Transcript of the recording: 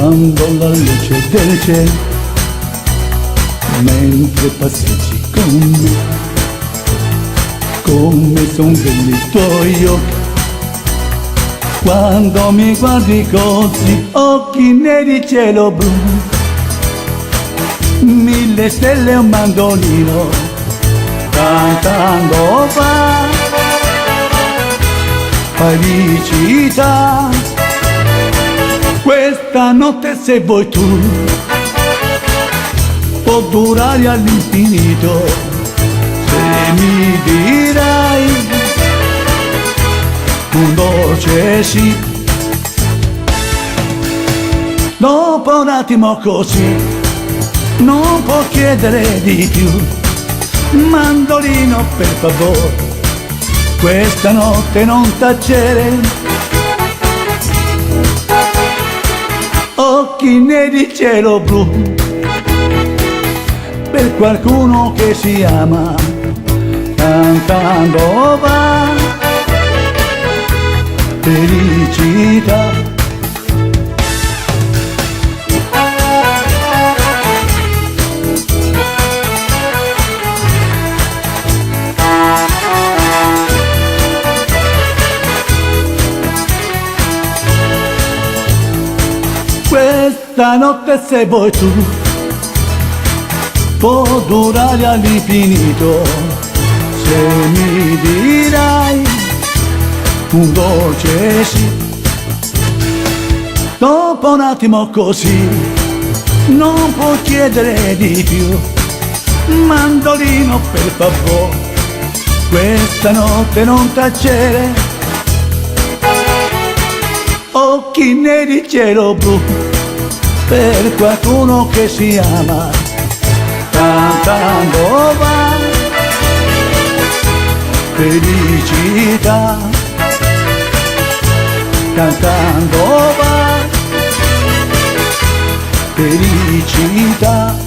quando la luce del cielo mentre passeggi con me, come son belli i tuoi occhi quando mi guardi così, occhi neri cielo blu, mille stelle e un mandolino cantando va felicità. Questa notte se vuoi tu può durare all'infinito, se mi dirai un dolce sì. Dopo un attimo così non può chiedere di più, mandolino per favore, questa notte non tacere. Occhi neri cielo blu, per qualcuno che si ama, cantando va felicità. Questa notte se vuoi tu può durare all'infinito, se mi dirai un dolce sì. Dopo un attimo così non può chiedere di più, mandolino per favore, questa notte non tacere. Occhi neri cielo blu, per qualcuno che si ama, cantando va felicità, cantando va felicità.